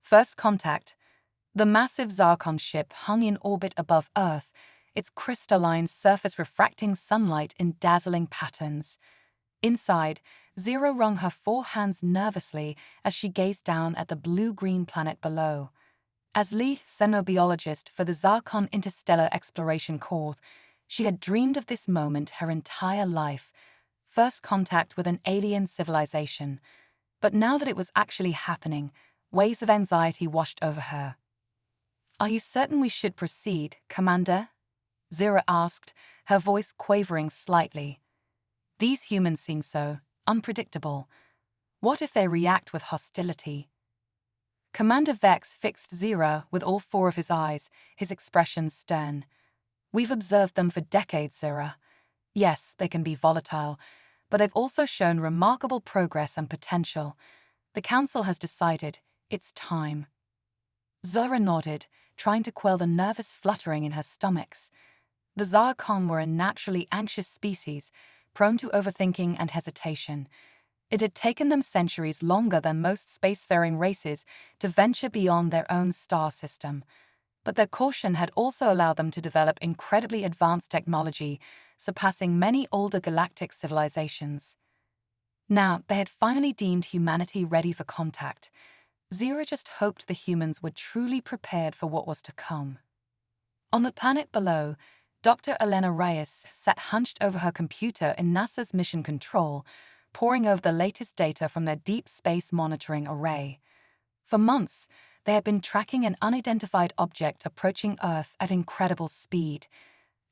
First contact. The massive Zarkon ship hung in orbit above Earth, its crystalline surface refracting sunlight in dazzling patterns. Inside, Zero wrung her forehands nervously as she gazed down at the blue-green planet below. As lead xenobiologist for the Zarkon Interstellar Exploration Corps, she had dreamed of this moment her entire life, first contact with an alien civilization. But now that it was actually happening, waves of anxiety washed over her. "Are you certain we should proceed, Commander?" Zero asked, her voice quavering slightly. "These humans seem so unpredictable. What if they react with hostility?" Commander Vex fixed Zero with all four of his eyes, his expression stern. "We've observed them for decades, Zero. Yes, they can be volatile, but they've also shown remarkable progress and potential. The Council has decided it's time." Zora nodded, trying to quell the nervous fluttering in her stomachs. The Zarkon were a naturally anxious species, prone to overthinking and hesitation. It had taken them centuries longer than most spacefaring races to venture beyond their own star system. But their caution had also allowed them to develop incredibly advanced technology, surpassing many older galactic civilizations. Now, they had finally deemed humanity ready for contact. Zero just hoped the humans were truly prepared for what was to come. On the planet below, Dr. Elena Reyes sat hunched over her computer in NASA's Mission Control, poring over the latest data from their Deep Space Monitoring Array. For months, they had been tracking an unidentified object approaching Earth at incredible speed.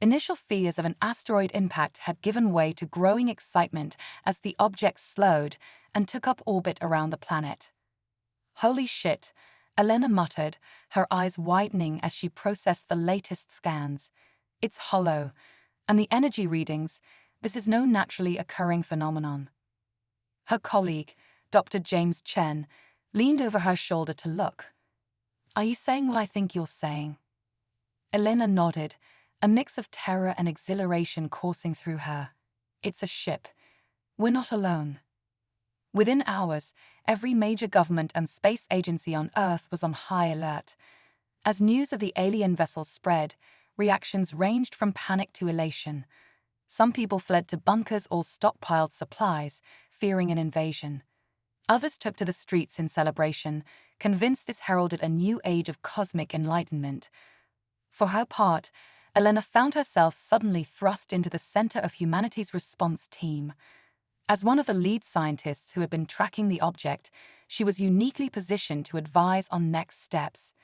Initial fears of an asteroid impact had given way to growing excitement as the object slowed and took up orbit around the planet. "Holy shit," Elena muttered, her eyes widening as she processed the latest scans. "It's hollow, and the energy readings, this is no naturally occurring phenomenon." Her colleague, Dr. James Chen, leaned over her shoulder to look. "Are you saying what I think you're saying?" Elena nodded, a mix of terror and exhilaration coursing through her. "It's a ship. We're not alone." Within hours, every major government and space agency on Earth was on high alert. As news of the alien vessel spread, reactions ranged from panic to elation. Some people fled to bunkers or stockpiled supplies, fearing an invasion. Others took to the streets in celebration, convinced this heralded a new age of cosmic enlightenment. For her part, Elena found herself suddenly thrust into the center of humanity's response team. As one of the lead scientists who had been tracking the object, she was uniquely positioned to advise on next steps.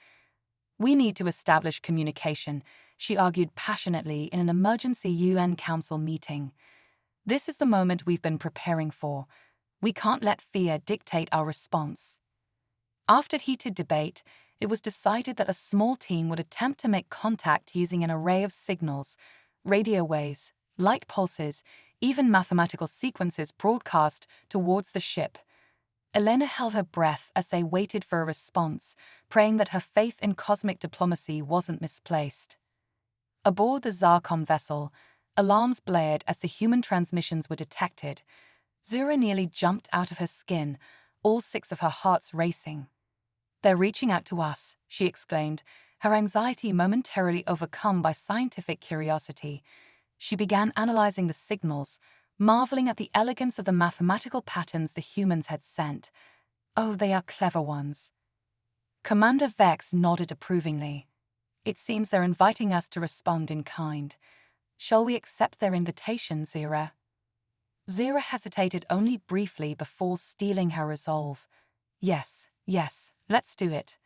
"We need to establish communication," she argued passionately in an emergency UN Council meeting. "This is the moment we've been preparing for. We can't let fear dictate our response." After heated debate, it was decided that a small team would attempt to make contact using an array of signals, radio waves, light pulses, even mathematical sequences broadcast towards the ship. Elena held her breath as they waited for a response, praying that her faith in cosmic diplomacy wasn't misplaced. Aboard the Zarkon vessel, alarms blared as the human transmissions were detected. Zura nearly jumped out of her skin, all six of her hearts racing. "They're reaching out to us," she exclaimed, her anxiety momentarily overcome by scientific curiosity. She began analyzing the signals, marveling at the elegance of the mathematical patterns the humans had sent. "Oh, they are clever ones." Commander Vex nodded approvingly. "It seems they're inviting us to respond in kind. Shall we accept their invitation, Zira?" Zira hesitated only briefly before steeling her resolve. Yes, let's do it."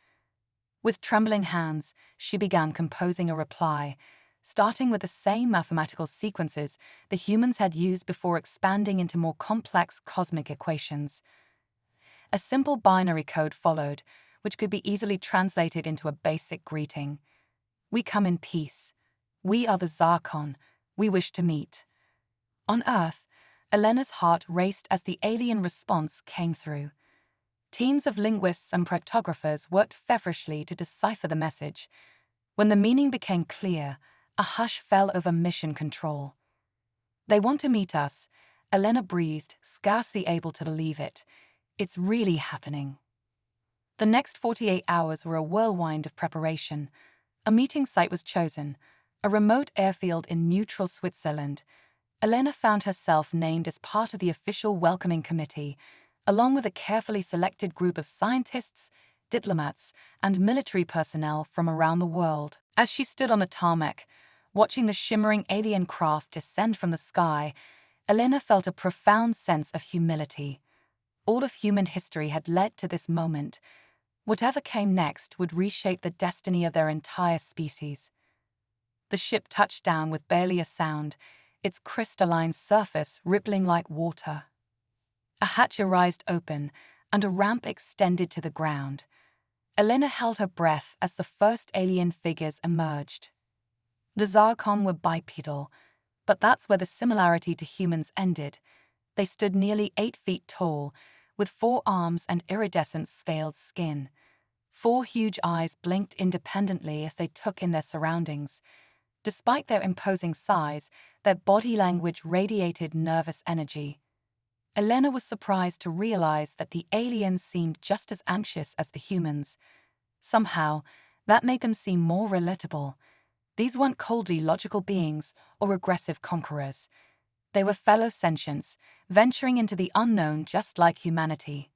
With trembling hands, she began composing a reply, starting with the same mathematical sequences the humans had used before expanding into more complex cosmic equations. A simple binary code followed, which could be easily translated into a basic greeting. "We come in peace. We are the Zarkon. We wish to meet." On Earth, Elena's heart raced as the alien response came through. Teams of linguists and cryptographers worked feverishly to decipher the message. When the meaning became clear, a hush fell over Mission Control. "They want to meet us," Elena breathed, scarcely able to believe it. "It's really happening." The next 48 hours were a whirlwind of preparation. A meeting site was chosen, a remote airfield in neutral Switzerland. Elena found herself named as part of the official welcoming committee, along with a carefully selected group of scientists, diplomats, and military personnel from around the world. As she stood on the tarmac, watching the shimmering alien craft descend from the sky, Elena felt a profound sense of humility. All of human history had led to this moment. Whatever came next would reshape the destiny of their entire species. The ship touched down with barely a sound, its crystalline surface rippling like water. A hatch rised open, and a ramp extended to the ground. Elena held her breath as the first alien figures emerged. The Zarkon were bipedal, but that's where the similarity to humans ended. They stood nearly 8 feet tall, with 4 arms and iridescent scaled skin. 4 huge eyes blinked independently as they took in their surroundings. Despite their imposing size, their body language radiated nervous energy. Elena was surprised to realize that the aliens seemed just as anxious as the humans. Somehow, that made them seem more relatable. These weren't coldly logical beings or aggressive conquerors. They were fellow sentients, venturing into the unknown just like humanity.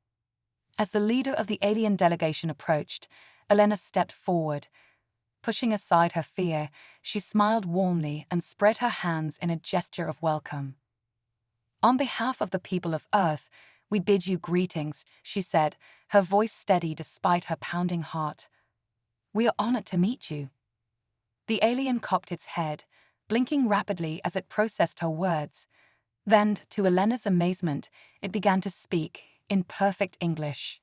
As the leader of the alien delegation approached, Elena stepped forward. Pushing aside her fear, she smiled warmly and spread her hands in a gesture of welcome. "On behalf of the people of Earth, we bid you greetings," she said, her voice steady despite her pounding heart. "We are honored to meet you." The alien cocked its head, blinking rapidly as it processed her words. Then, to Elena's amazement, it began to speak, in perfect English.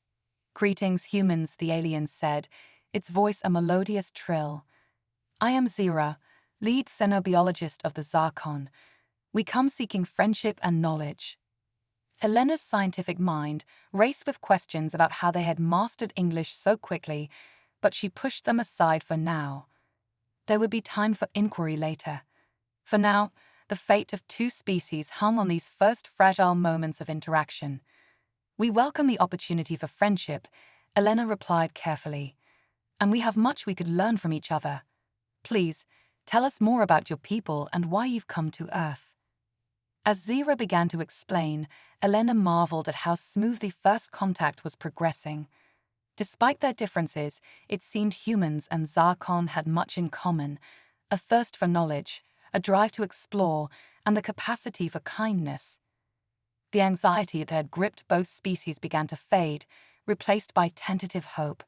"Greetings, humans," the alien said, its voice a melodious trill. "I am Zira, lead xenobiologist of the Zarkon. We come seeking friendship and knowledge." Elena's scientific mind raced with questions about how they had mastered English so quickly, but she pushed them aside for now. There would be time for inquiry later. For now, the fate of 2 species hung on these first fragile moments of interaction. "We welcome the opportunity for friendship," Elena replied carefully. "And we have much we could learn from each other. Please, tell us more about your people and why you've come to Earth." As Zira began to explain, Elena marveled at how smoothly first contact was progressing. Despite their differences, it seemed humans and Zarkon had much in common: a thirst for knowledge, a drive to explore, and the capacity for kindness. The anxiety that had gripped both species began to fade, replaced by tentative hope.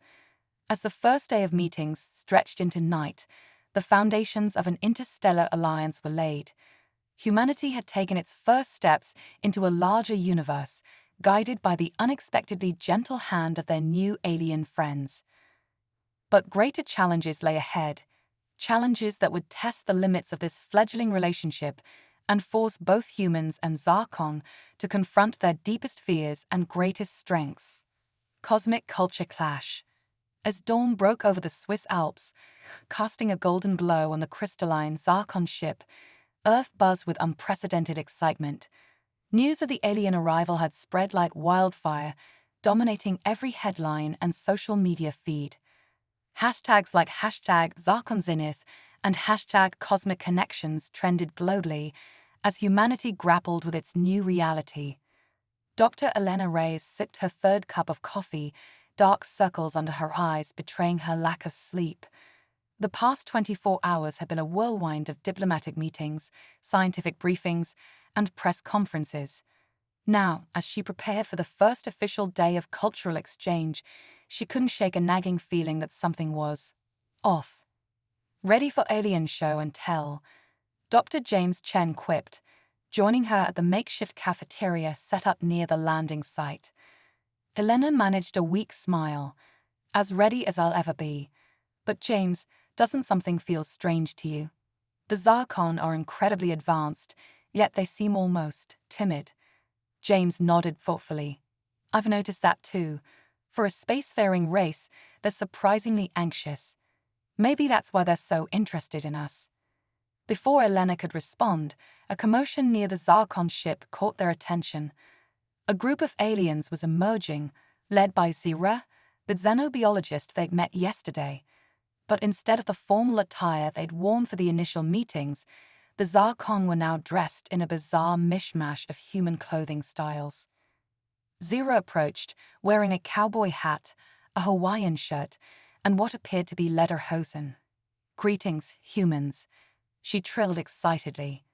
As the first day of meetings stretched into night, the foundations of an interstellar alliance were laid. Humanity had taken its first steps into a larger universe, guided by the unexpectedly gentle hand of their new alien friends. But greater challenges lay ahead, challenges that would test the limits of this fledgling relationship and force both humans and Zarkon to confront their deepest fears and greatest strengths. Cosmic culture clash. As dawn broke over the Swiss Alps, casting a golden glow on the crystalline Zarkon ship, Earth buzzed with unprecedented excitement. News of the alien arrival had spread like wildfire, dominating every headline and social media feed. Hashtags like #ZarkonZenith and #CosmicConnections trended globally as humanity grappled with its new reality. Dr. Elena Reyes sipped her 3rd cup of coffee, dark circles under her eyes betraying her lack of sleep. The past 24 hours had been a whirlwind of diplomatic meetings, scientific briefings, and press conferences. Now, as she prepared for the first official day of cultural exchange, she couldn't shake a nagging feeling that something was off. "Ready for alien show and tell," Dr. James Chen quipped, joining her at the makeshift cafeteria set up near the landing site. Elena managed a weak smile. "As ready as I'll ever be. But James, doesn't something feel strange to you? The Zarkon are incredibly advanced, yet they seem almost timid." James nodded thoughtfully. "I've noticed that too. For a spacefaring race, they're surprisingly anxious. Maybe that's why they're so interested in us." Before Elena could respond, a commotion near the Zarkon ship caught their attention. A group of aliens was emerging, led by Zira, the xenobiologist they'd met yesterday. But instead of the formal attire they'd worn for the initial meetings, the Zarkon were now dressed in a bizarre mishmash of human clothing styles. Zero approached, wearing a cowboy hat, a Hawaiian shirt, and what appeared to be lederhosen. "Greetings, humans," she trilled excitedly.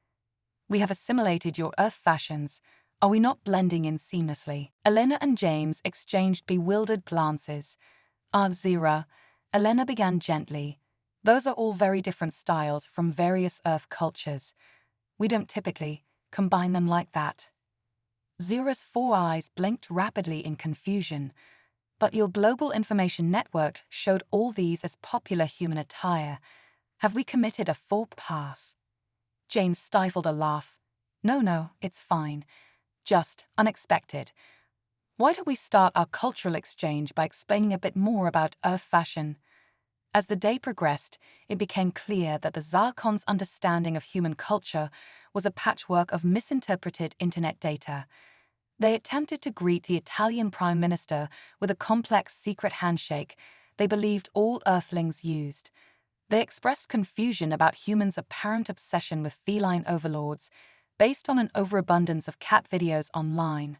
"We have assimilated your Earth fashions. Are we not blending in seamlessly?" Elena and James exchanged bewildered glances. Zira, Elena began gently. "Those are all very different styles from various Earth cultures. We don't typically combine them like that." Zira's 4 eyes blinked rapidly in confusion. "But your global information network showed all these as popular human attire. Have we committed a faux pas?" James stifled a laugh. No, it's fine. Just unexpected. Why don't we start our cultural exchange by explaining a bit more about Earth fashion?" As the day progressed, it became clear that the Zarkon's understanding of human culture was a patchwork of misinterpreted internet data. They attempted to greet the Italian Prime Minister with a complex secret handshake they believed all Earthlings used. They expressed confusion about humans' apparent obsession with feline overlords based on an overabundance of cat videos online.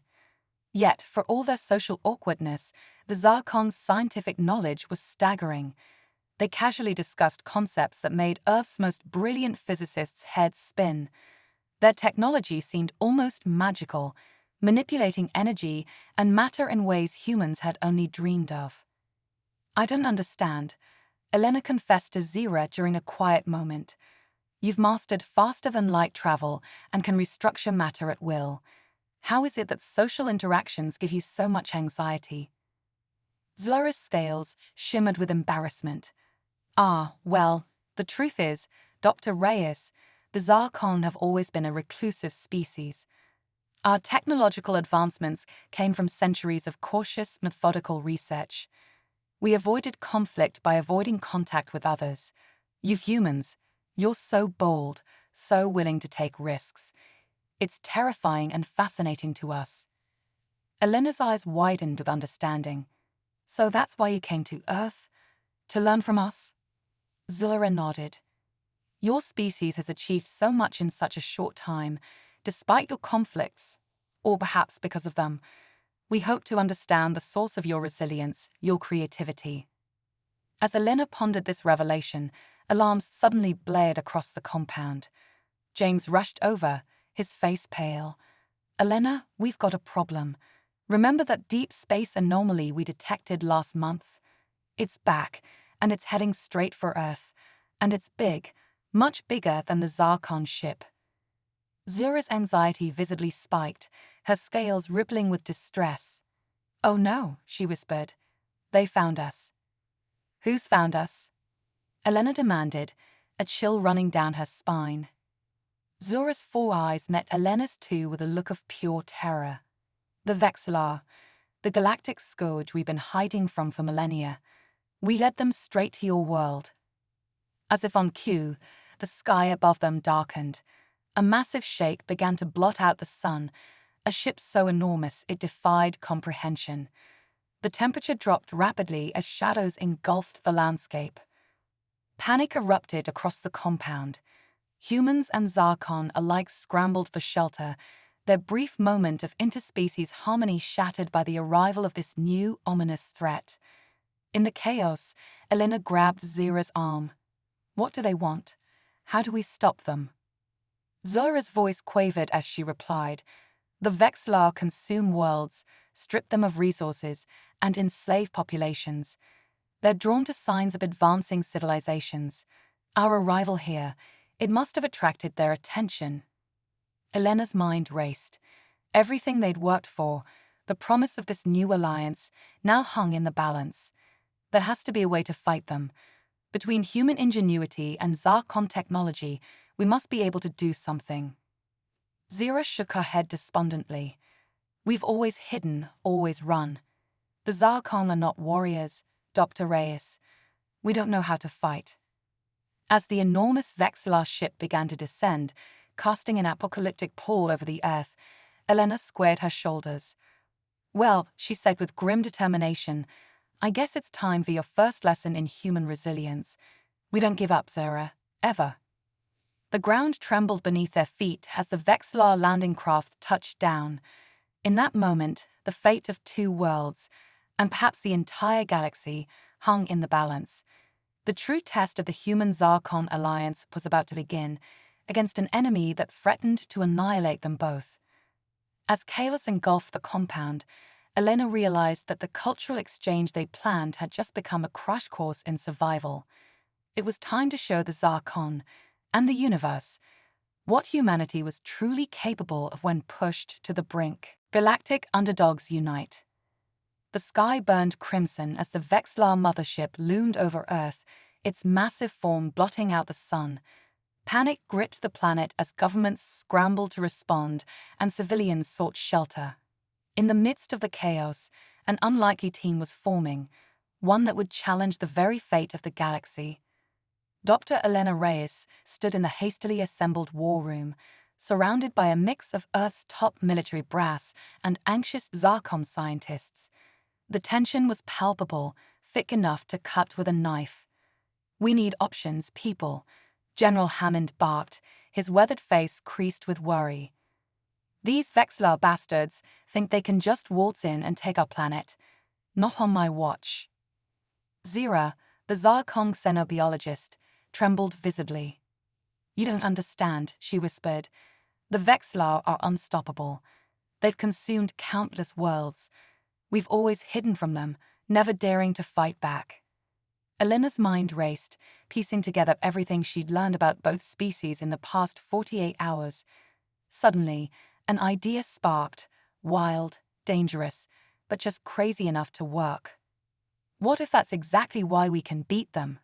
Yet, for all their social awkwardness, the Zarkon's scientific knowledge was staggering. They casually discussed concepts that made Earth's most brilliant physicists' heads spin. Their technology seemed almost magical, manipulating energy and matter in ways humans had only dreamed of. "I don't understand," Elena confessed to Zira during a quiet moment. "You've mastered faster-than-light travel and can restructure matter at will. How is it that social interactions give you so much anxiety?" Zira's scales shimmered with embarrassment. Well, the truth is, Dr. Reyes, the Zarkon have always been a reclusive species. Our technological advancements came from centuries of cautious, methodical research. We avoided conflict by avoiding contact with others. You humans, you're so bold, so willing to take risks. It's terrifying and fascinating to us." Elena's eyes widened with understanding. "So that's why you came to Earth? To learn from us?" Zira nodded. "Your species has achieved so much in such a short time, despite your conflicts, or perhaps because of them. We hope to understand the source of your resilience, your creativity." As Elena pondered this revelation, alarms suddenly blared across the compound. James rushed over, his face pale. "Elena, we've got a problem. Remember that deep space anomaly we detected last month? It's back, and it's heading straight for Earth. And it's big, much bigger than the Zarkon ship." Zira's anxiety visibly spiked, her scales rippling with distress. "Oh no," she whispered. "They found us." "Who's found us?" Elena demanded, a chill running down her spine. Zira's 4 eyes met Elena's 2 with a look of pure terror. "The Vexillar, the galactic scourge we've been hiding from for millennia. We led them straight to your world." As if on cue, the sky above them darkened. A massive shake began to blot out the sun, a ship so enormous it defied comprehension. The temperature dropped rapidly as shadows engulfed the landscape. Panic erupted across the compound. Humans and Zarkon alike scrambled for shelter, their brief moment of interspecies harmony shattered by the arrival of this new, ominous threat. In the chaos, Elena grabbed Zira's arm. "What do they want? How do we stop them?" Zira's voice quavered as she replied, "The Vexillar consume worlds, strip them of resources, and enslave populations. They're drawn to signs of advancing civilizations. Our arrival here, it must have attracted their attention." Elena's mind raced. Everything they'd worked for, the promise of this new alliance, now hung in the balance. There has to be a way to fight them. Between human ingenuity and Zarkon technology, we must be able to do something. Zira shook her head despondently. "We've always hidden, always run. The Zarkon are not warriors, Dr. Reyes. We don't know how to fight." As the enormous Vexillar ship began to descend, casting an apocalyptic pall over the Earth, Elena squared her shoulders. "Well," she said with grim determination, I guess it's time for your first lesson in human resilience. We don't give up, Zara. Ever. The ground trembled beneath their feet as the Vexlar landing craft touched down. In that moment, the fate of two worlds, and perhaps the entire galaxy, hung in the balance. The true test of the human-Zarkon alliance was about to begin, against an enemy that threatened to annihilate them both. As chaos engulfed the compound, Elena realized that the cultural exchange they planned had just become a crash course in survival. It was time to show the Zarkon, and the universe, what humanity was truly capable of when pushed to the brink. Galactic underdogs unite. The sky burned crimson as the Vexlar mothership loomed over Earth, its massive form blotting out the sun. Panic gripped the planet as governments scrambled to respond and civilians sought shelter. In the midst of the chaos, an unlikely team was forming, one that would challenge the very fate of the galaxy. Dr. Elena Reyes stood in the hastily assembled war room, surrounded by a mix of Earth's top military brass and anxious Zarkon scientists. The tension was palpable, thick enough to cut with a knife. "We need options, people," General Hammond barked, his weathered face creased with worry. "These Vexlar bastards think they can just waltz in and take our planet. Not on my watch." Zira, the Zarkon xenobiologist, trembled visibly. "You don't understand," she whispered. "The Vexlar are unstoppable. They've consumed countless worlds. We've always hidden from them, never daring to fight back." Elena's mind raced, piecing together everything she'd learned about both species in the past 48 hours. Suddenly, an idea sparked, wild, dangerous, but just crazy enough to work. "What if that's exactly why we can beat them?"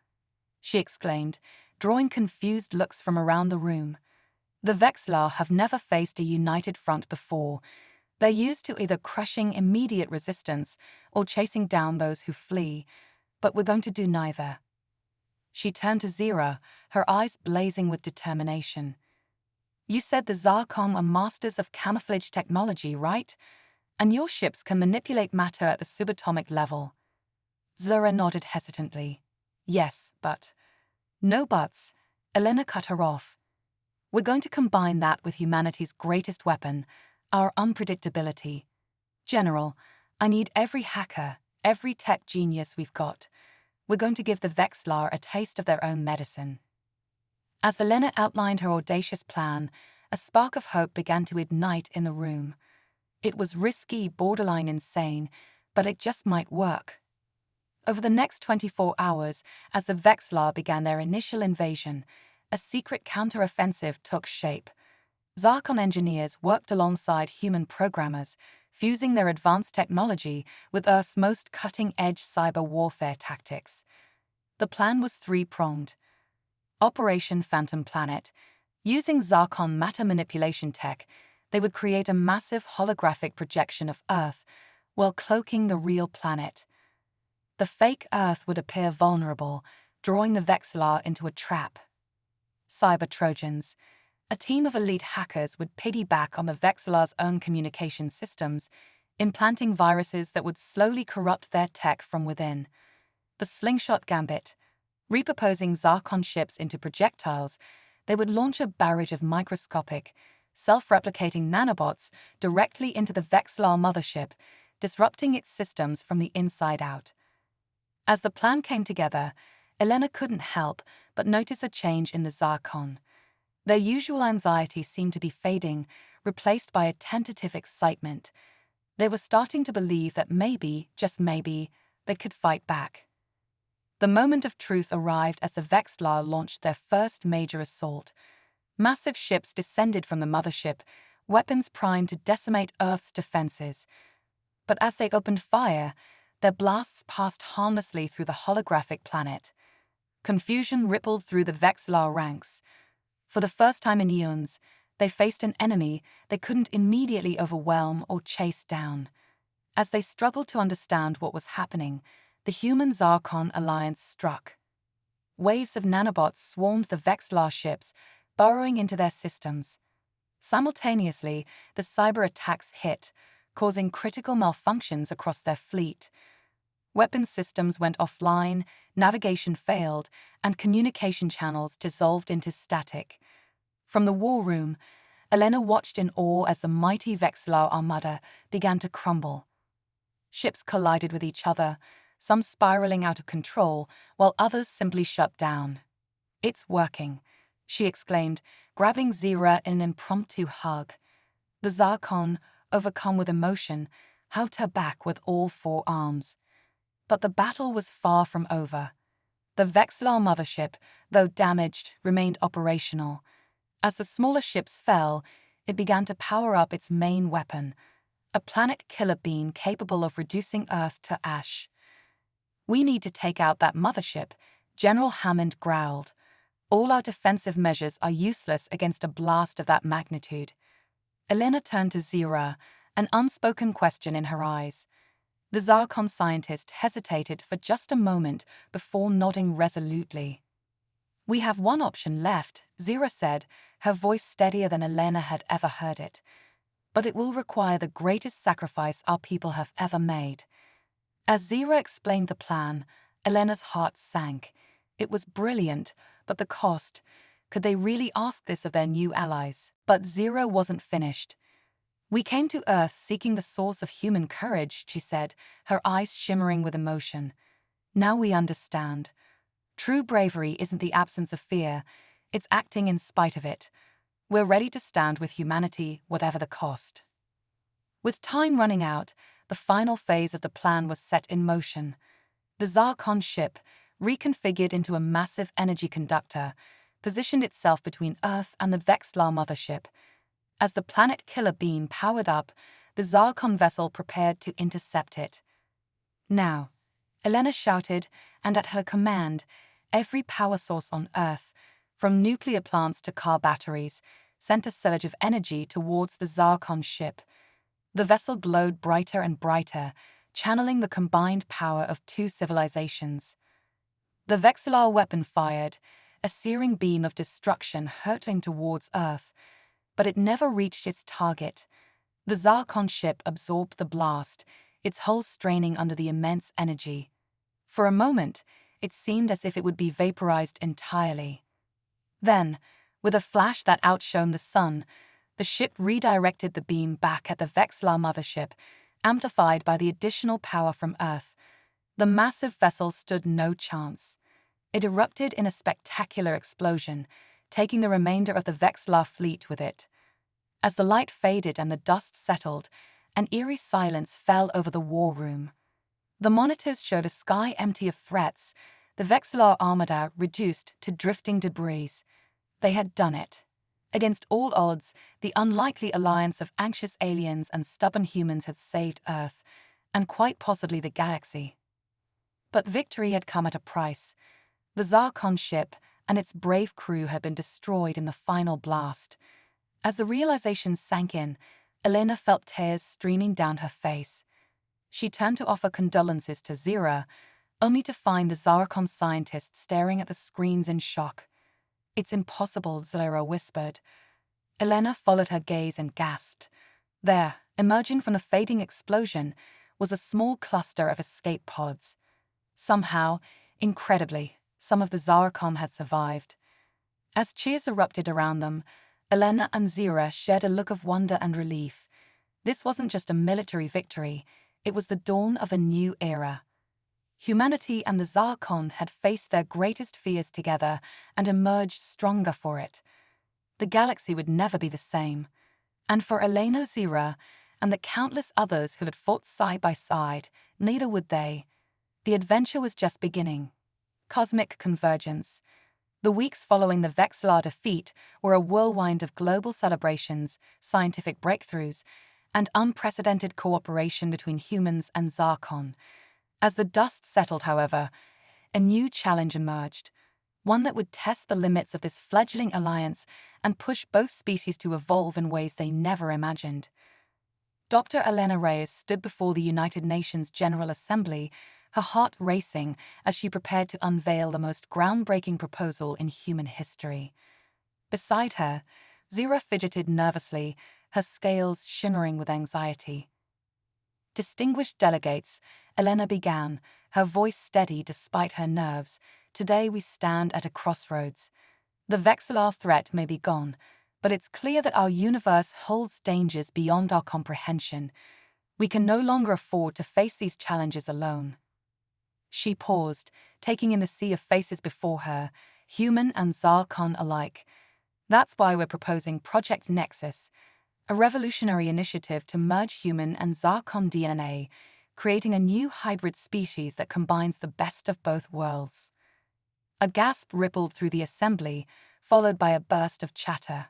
she exclaimed, drawing confused looks from around the room. "The Vexlar have never faced a united front before. They're used to either crushing immediate resistance or chasing down those who flee, but we're going to do neither." She turned to Zira, her eyes blazing with determination. "You said the Zarkon are masters of camouflage technology, right? And your ships can manipulate matter at the subatomic level." Zira nodded hesitantly. "Yes, but—" "No buts," Elena cut her off. "We're going to combine that with humanity's greatest weapon, our unpredictability. General, I need every hacker, every tech genius we've got. We're going to give the Vexlar a taste of their own medicine." As Elena outlined her audacious plan, a spark of hope began to ignite in the room. It was risky, borderline insane, but it just might work. Over the next 24 hours, as the Vexlar began their initial invasion, a secret counteroffensive took shape. Zarkon engineers worked alongside human programmers, fusing their advanced technology with Earth's most cutting-edge cyber warfare tactics. The plan was three-pronged. Operation Phantom Planet. Using Zarkon matter manipulation tech, they would create a massive holographic projection of Earth while cloaking the real planet. The fake Earth would appear vulnerable, drawing the Vexlar into a trap. Cyber Trojans. A team of elite hackers would piggyback on the Vexlar's own communication systems, implanting viruses that would slowly corrupt their tech from within. The Slingshot Gambit. Repurposing Zarkon ships into projectiles, they would launch a barrage of microscopic, self-replicating nanobots directly into the Vexlar mothership, disrupting its systems from the inside out. As the plan came together, Elena couldn't help but notice a change in the Zarkon. Their usual anxiety seemed to be fading, replaced by a tentative excitement. They were starting to believe that maybe, just maybe, they could fight back. The moment of truth arrived as the Vexlar launched their first major assault. Massive ships descended from the mothership, weapons primed to decimate Earth's defenses. But as they opened fire, their blasts passed harmlessly through the holographic planet. Confusion rippled through the Vexlar ranks. For the first time in eons, they faced an enemy they couldn't immediately overwhelm or chase down. As they struggled to understand what was happening, the human-Zarkon alliance struck. Waves of nanobots swarmed the Vexlar ships, burrowing into their systems. Simultaneously, the cyber attacks hit, causing critical malfunctions across their fleet. Weapon systems went offline, navigation failed, and communication channels dissolved into static. From the war room, Elena watched in awe as the mighty Vexillar Armada began to crumble. Ships collided with each other, some spiraling out of control, while others simply shut down. "It's working," she exclaimed, grabbing Zira in an impromptu hug. The Zarkon, overcome with emotion, hugged her back with all four arms. But the battle was far from over. The Vexillar mothership, though damaged, remained operational. As the smaller ships fell, it began to power up its main weapon, a planet killer beam capable of reducing Earth to ash. "We need to take out that mothership," General Hammond growled. "All our defensive measures are useless against a blast of that magnitude." Elena turned to Zira, an unspoken question in her eyes. The Zarkon scientist hesitated for just a moment before nodding resolutely. "We have one option left," Zira said, her voice steadier than Elena had ever heard it. "But it will require the greatest sacrifice our people have ever made." As Zira explained the plan, Elena's heart sank. It was brilliant, but the cost. Could they really ask this of their new allies? But Zira wasn't finished. "We came to Earth seeking the source of human courage," she said, her eyes shimmering with emotion. "Now we understand. True bravery isn't the absence of fear, it's acting in spite of it. We're ready to stand with humanity, whatever the cost." With time running out, the final phase of the plan was set in motion. The Zarkon ship, reconfigured into a massive energy conductor, positioned itself between Earth and the Vexillar mothership. As the planet killer beam powered up, the Zarkon vessel prepared to intercept it. "Now," Elena shouted, and at her command, every power source on Earth, from nuclear plants to car batteries, sent a surge of energy towards the Zarkon ship. The vessel glowed brighter and brighter, channeling the combined power of two civilizations. The Vexillar weapon fired, a searing beam of destruction hurtling towards Earth, but it never reached its target. The Zarkon ship absorbed the blast, its hull straining under the immense energy. For a moment, it seemed as if it would be vaporized entirely. Then, with a flash that outshone the sun, the ship redirected the beam back at the Vexillar mothership, amplified by the additional power from Earth. The massive vessel stood no chance. It erupted in a spectacular explosion, taking the remainder of the Vexillar fleet with it. As the light faded and the dust settled, an eerie silence fell over the war room. The monitors showed a sky empty of threats, the Vexillar Armada reduced to drifting debris. They had done it. Against all odds, the unlikely alliance of anxious aliens and stubborn humans had saved Earth, and quite possibly the galaxy. But victory had come at a price. The Zarkon ship and its brave crew had been destroyed in the final blast. As the realization sank in, Elena felt tears streaming down her face. She turned to offer condolences to Zira, only to find the Zarkon scientist staring at the screens in shock. "It's impossible," Zira whispered. Elena followed her gaze and gasped. There, emerging from the fading explosion, was a small cluster of escape pods. Somehow, incredibly, some of the Zarkon had survived. As cheers erupted around them, Elena and Zira shared a look of wonder and relief. This wasn't just a military victory, it was the dawn of a new era. Humanity and the Zarkon had faced their greatest fears together and emerged stronger for it. The galaxy would never be the same. And for Elena, Zira, and the countless others who had fought side by side, neither would they. The adventure was just beginning. Cosmic convergence. The weeks following the Vexillar defeat were a whirlwind of global celebrations, scientific breakthroughs, and unprecedented cooperation between humans and Zarkon. As the dust settled, however, a new challenge emerged, one that would test the limits of this fledgling alliance and push both species to evolve in ways they never imagined. Dr. Elena Reyes stood before the United Nations General Assembly, her heart racing as she prepared to unveil the most groundbreaking proposal in human history. Beside her, Zira fidgeted nervously, her scales shimmering with anxiety. "Distinguished delegates," Elena began, her voice steady despite her nerves. Today we stand at a crossroads. The vexillar threat may be gone, but it's clear that our universe holds dangers beyond our comprehension. We can no longer afford to face these challenges alone. She paused, taking in the sea of faces before her, human and Zarkon alike. That's why we're proposing Project Nexus, a revolutionary initiative to merge human and Zarkon DNA, creating a new hybrid species that combines the best of both worlds. A gasp rippled through the assembly, followed by a burst of chatter.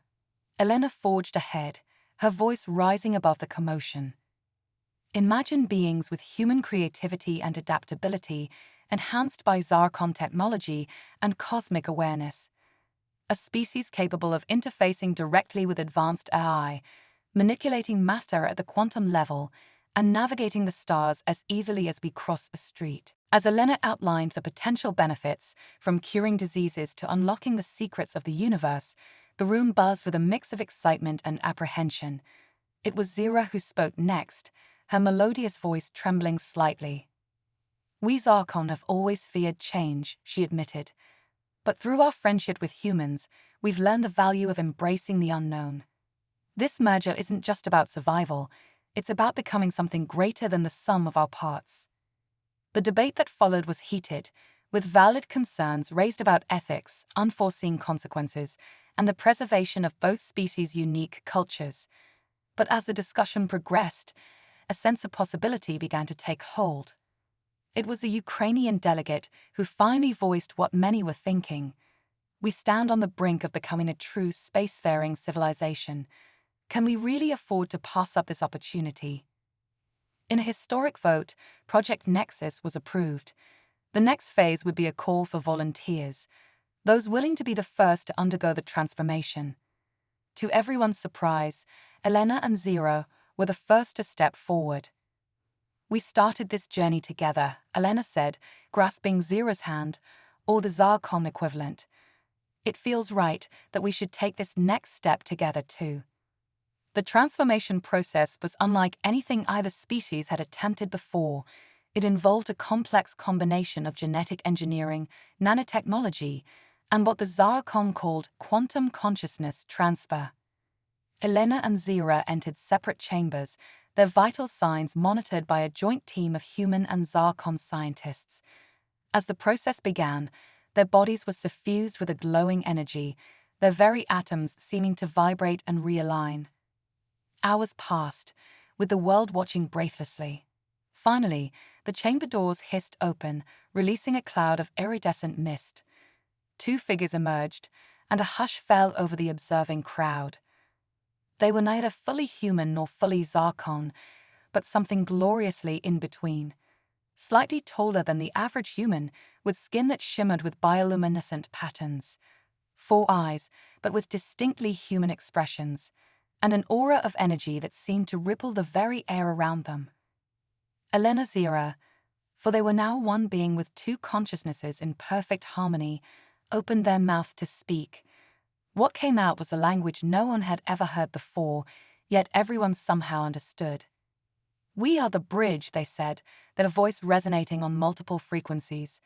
Elena forged ahead, her voice rising above the commotion. Imagine beings with human creativity and adaptability, enhanced by Zarkon technology and cosmic awareness. A species capable of interfacing directly with advanced AI, manipulating matter at the quantum level, and navigating the stars as easily as we cross a street. As Elena outlined the potential benefits, from curing diseases to unlocking the secrets of the universe, the room buzzed with a mix of excitement and apprehension. It was Zira who spoke next, her melodious voice trembling slightly. "We Zarkon have always feared change," she admitted. "But through our friendship with humans, we've learned the value of embracing the unknown. This merger isn't just about survival, it's about becoming something greater than the sum of our parts." The debate that followed was heated, with valid concerns raised about ethics, unforeseen consequences, and the preservation of both species' unique cultures. But as the discussion progressed, a sense of possibility began to take hold. It was the Ukrainian delegate who finally voiced what many were thinking. "We stand on the brink of becoming a true spacefaring civilization. Can we really afford to pass up this opportunity?" In a historic vote, Project Nexus was approved. The next phase would be a call for volunteers, those willing to be the first to undergo the transformation. To everyone's surprise, Elena and Zira were the first to step forward. "We started this journey together," Elena said, grasping Zira's hand, or the Zarkon equivalent. "It feels right that we should take this next step together too." The transformation process was unlike anything either species had attempted before. It involved a complex combination of genetic engineering, nanotechnology, and what the Zarkon called quantum consciousness transfer. Elena and Zira entered separate chambers, their vital signs monitored by a joint team of human and Zarkon scientists. As the process began, their bodies were suffused with a glowing energy, their very atoms seeming to vibrate and realign. Hours passed, with the world watching breathlessly. Finally, the chamber doors hissed open, releasing a cloud of iridescent mist. Two figures emerged, and a hush fell over the observing crowd. They were neither fully human nor fully Zarkon, but something gloriously in between. Slightly taller than the average human, with skin that shimmered with bioluminescent patterns. 4 eyes, but with distinctly human expressions, and an aura of energy that seemed to ripple the very air around them. Elena Zira, for they were now one being with two consciousnesses in perfect harmony, opened their mouth to speak. What came out was a language no one had ever heard before, yet everyone somehow understood. "We are the bridge," they said, their voice resonating on multiple frequencies.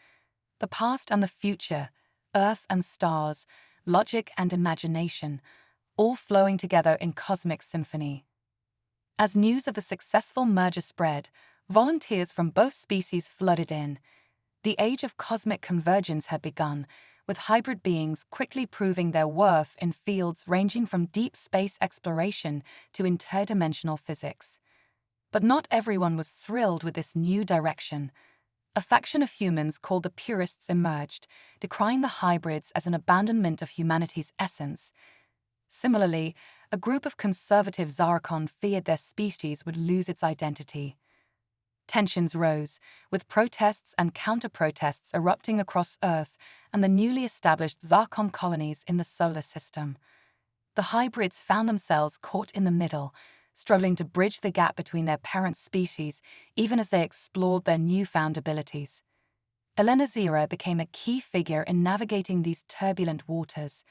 "The past and the future, Earth and stars, logic and imagination, all flowing together in cosmic symphony." As news of the successful merger spread, volunteers from both species flooded in. The age of cosmic convergence had begun, with hybrid beings quickly proving their worth in fields ranging from deep space exploration to interdimensional physics. But not everyone was thrilled with this new direction. A faction of humans called the purists emerged, decrying the hybrids as an abandonment of humanity's essence. Similarly, a group of conservative Zarkon feared their species would lose its identity. Tensions rose, with protests and counter-protests erupting across Earth and the newly established Zarkon colonies in the solar system. The hybrids found themselves caught in the middle, struggling to bridge the gap between their parent species even as they explored their newfound abilities. Elena Zira became a key figure in navigating these turbulent waters.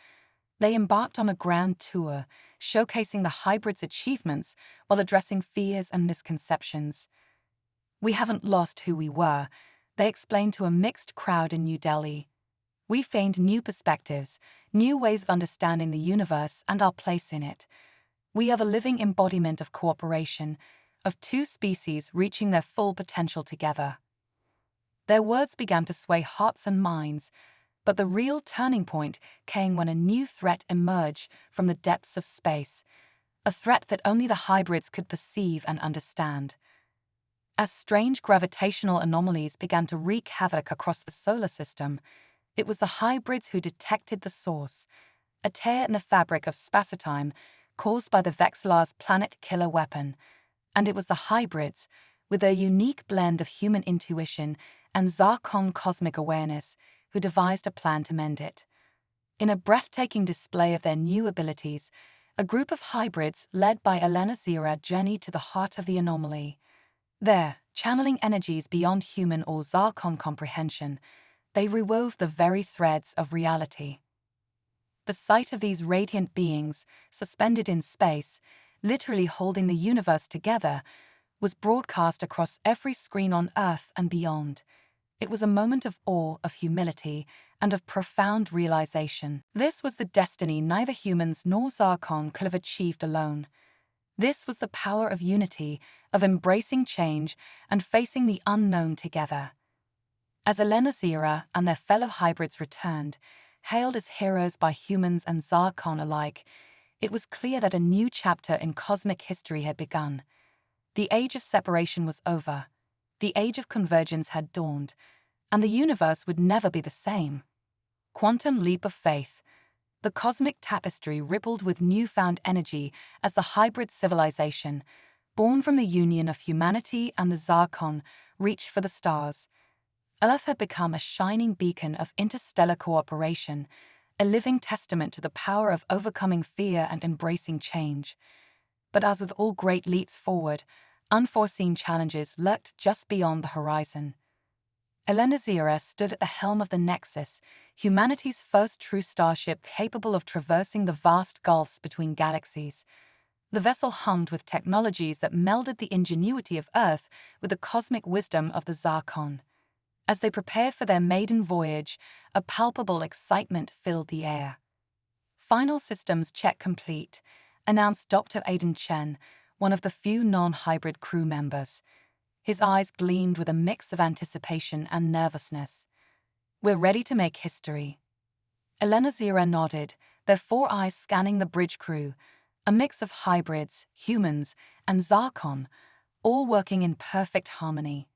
They embarked on a grand tour, showcasing the hybrids' achievements while addressing fears and misconceptions. "We haven't lost who we were," They explained to a mixed crowd in New Delhi. We gained new perspectives, new ways of understanding the universe and our place in it. We are the living embodiment of cooperation, of two species reaching their full potential together. Their words began to sway hearts and minds, but the real turning point came when a new threat emerged from the depths of space, a threat that only the hybrids could perceive and understand. As strange gravitational anomalies began to wreak havoc across the solar system, it was the hybrids who detected the source, a tear in the fabric of space-time caused by the Vexillar's planet-killer weapon, and it was the hybrids, with their unique blend of human intuition and Zarkon cosmic awareness, who devised a plan to mend it. In a breathtaking display of their new abilities, a group of hybrids led by Elena Zira journeyed to the heart of the anomaly. There, channeling energies beyond human or Zarkon comprehension, they rewove the very threads of reality. The sight of these radiant beings, suspended in space, literally holding the universe together, was broadcast across every screen on Earth and beyond. It was a moment of awe, of humility, and of profound realization. This was the destiny neither humans nor Zarkon could have achieved alone. This was the power of unity, of embracing change and facing the unknown together. As Elena Zira and their fellow hybrids returned, hailed as heroes by humans and Zarkon alike, it was clear that a new chapter in cosmic history had begun. The age of separation was over. The age of convergence had dawned, and the universe would never be the same. Quantum leap of faith. The cosmic tapestry rippled with newfound energy as the hybrid civilization, born from the union of humanity and the Zarkon, reached for the stars. Earth had become a shining beacon of interstellar cooperation, a living testament to the power of overcoming fear and embracing change. But as with all great leaps forward, unforeseen challenges lurked just beyond the horizon. Elena Zira stood at the helm of the Nexus, humanity's first true starship capable of traversing the vast gulfs between galaxies. The vessel hummed with technologies that melded the ingenuity of Earth with the cosmic wisdom of the Zarkon. As they prepared for their maiden voyage, a palpable excitement filled the air. "Final systems check complete," announced Dr. Aiden Chen, one of the few non-hybrid crew members. His eyes gleamed with a mix of anticipation and nervousness. "We're ready to make history." Elena Zira nodded, their four eyes scanning the bridge crew, a mix of hybrids, humans, and Zarkon, all working in perfect harmony.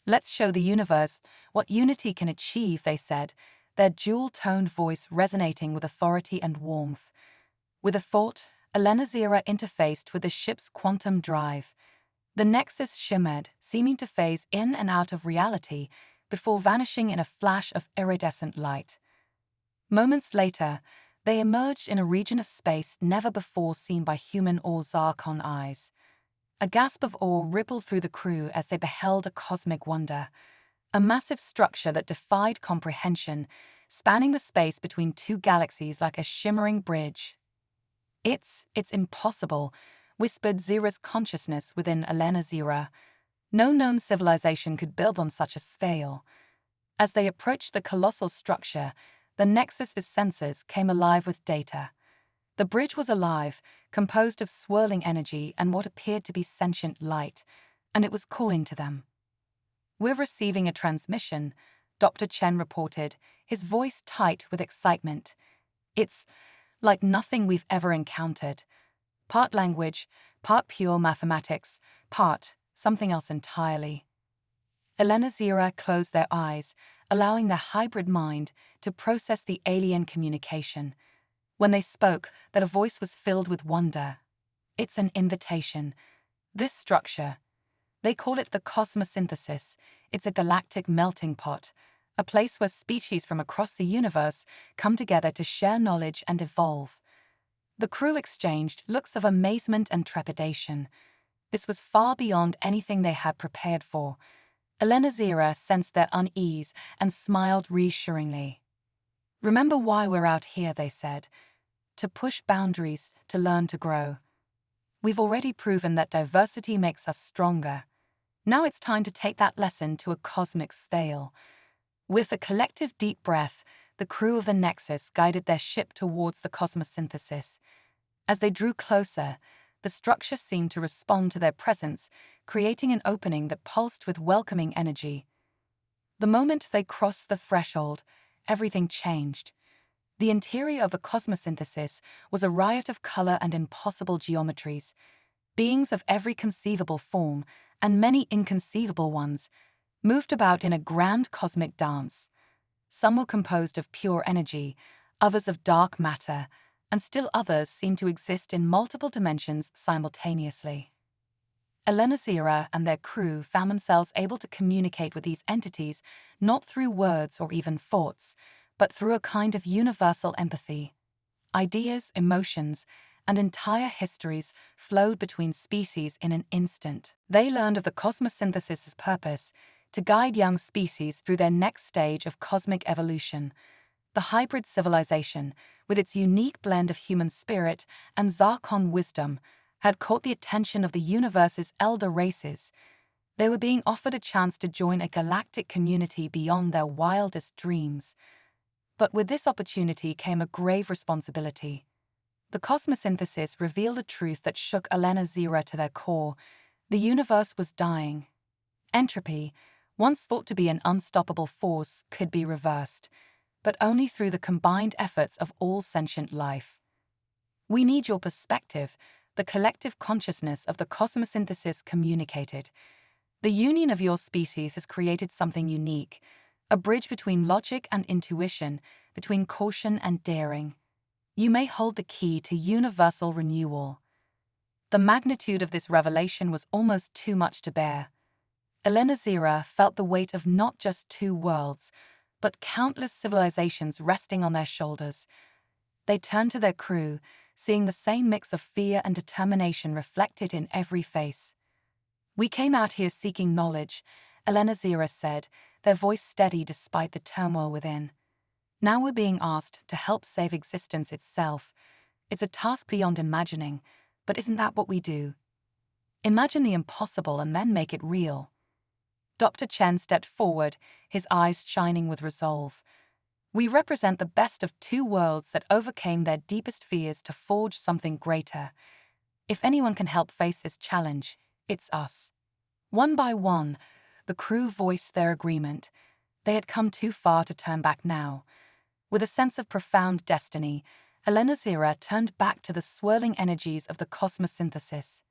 "Let's show the universe what unity can achieve," they said, their dual-toned voice resonating with authority and warmth. With a thought, Elena Zira interfaced with the ship's quantum drive. The Nexus shimmered, seeming to phase in and out of reality, before vanishing in a flash of iridescent light. Moments later, they emerged in a region of space never before seen by human or Zarkon eyes. A gasp of awe rippled through the crew as they beheld a cosmic wonder, a massive structure that defied comprehension, spanning the space between two galaxies like a shimmering bridge. It's impossible," whispered Zira's consciousness within Elena Zira. No known civilization could build on such a scale. As they approached the colossal structure, the Nexus's sensors came alive with data. The bridge was alive, composed of swirling energy and what appeared to be sentient light, and it was calling to them. "We're receiving a transmission," Dr. Chen reported, his voice tight with excitement. "It's like nothing we've ever encountered. Part language, part pure mathematics, part something else entirely." Elena Zira closed their eyes, allowing their hybrid mind to process the alien communication. When they spoke, their voice was filled with wonder. "It's an invitation. This structure, they call it the cosmosynthesis. It's a galactic melting pot, a place where species from across the universe come together to share knowledge and evolve." The crew exchanged looks of amazement and trepidation. This was far beyond anything they had prepared for. Elena Zira sensed their unease and smiled reassuringly. "Remember why we're out here," they said. "To push boundaries, to learn to grow. We've already proven that diversity makes us stronger." Now it's time to take that lesson to a cosmic scale. With a collective deep breath, the crew of the Nexus guided their ship towards the cosmosynthesis. As they drew closer, the structure seemed to respond to their presence, creating an opening that pulsed with welcoming energy. The moment they crossed the threshold, everything changed. The interior of the cosmosynthesis was a riot of color and impossible geometries. Beings of every conceivable form, and many inconceivable ones, moved about in a grand cosmic dance. Some were composed of pure energy, others of dark matter, and still others seemed to exist in multiple dimensions simultaneously. Elena Zira and their crew found themselves able to communicate with these entities not through words or even thoughts, but through a kind of universal empathy. Ideas, emotions, and entire histories flowed between species in an instant. They learned of the cosmosynthesis's purpose to guide young species through their next stage of cosmic evolution. The hybrid civilization, with its unique blend of human spirit and Zarkon wisdom, had caught the attention of the universe's elder races. They were being offered a chance to join a galactic community beyond their wildest dreams. But with this opportunity came a grave responsibility. The cosmosynthesis revealed a truth that shook Elena Zira to their core. The universe was dying. Entropy, once thought to be an unstoppable force, could be reversed, but only through the combined efforts of all sentient life. "We need your perspective," the collective consciousness of the cosmosynthesis communicated. "The union of your species has created something unique, a bridge between logic and intuition, between caution and daring. You may hold the key to universal renewal." The magnitude of this revelation was almost too much to bear. Elena Zira felt the weight of not just two worlds, but countless civilizations resting on their shoulders. They turned to their crew, seeing the same mix of fear and determination reflected in every face. "We came out here seeking knowledge," Elena Zira said, their voice steady despite the turmoil within. "Now we're being asked to help save existence itself. It's a task beyond imagining, but isn't that what we do? Imagine the impossible and then make it real." Dr. Chen stepped forward, his eyes shining with resolve. "We represent the best of two worlds that overcame their deepest fears to forge something greater. If anyone can help face this challenge, it's us." One by one, the crew voiced their agreement. They had come too far to turn back now. With a sense of profound destiny, Elena Zira turned back to the swirling energies of the cosmosynthesis.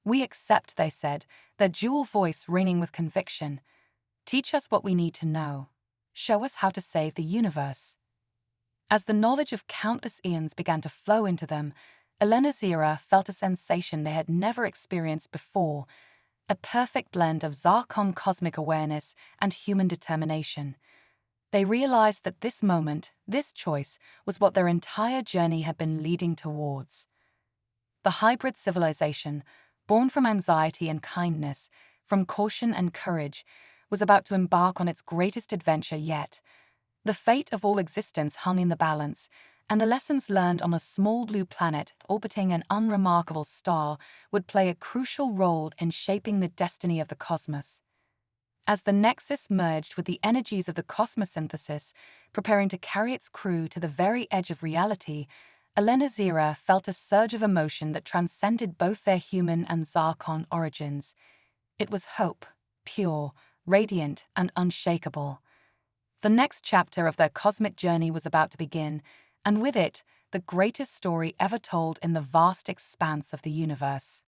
"We accept," they said, their dual voice ringing with conviction. "Teach us what we need to know. Show us how to save the universe." As the knowledge of countless eons began to flow into them, Elena Zira felt a sensation they had never experienced before, a perfect blend of Zarkon cosmic awareness and human determination. They realized that this moment, this choice, was what their entire journey had been leading towards. The hybrid civilization, born from anxiety and kindness, from caution and courage, was about to embark on its greatest adventure yet. The fate of all existence hung in the balance, and the lessons learned on a small blue planet orbiting an unremarkable star would play a crucial role in shaping the destiny of the cosmos. As the Nexus merged with the energies of the cosmosynthesis, preparing to carry its crew to the very edge of reality, Elena Zira felt a surge of emotion that transcended both their human and Zarkon origins. It was hope, pure, radiant, and unshakable. The next chapter of their cosmic journey was about to begin, and with it, the greatest story ever told in the vast expanse of the universe.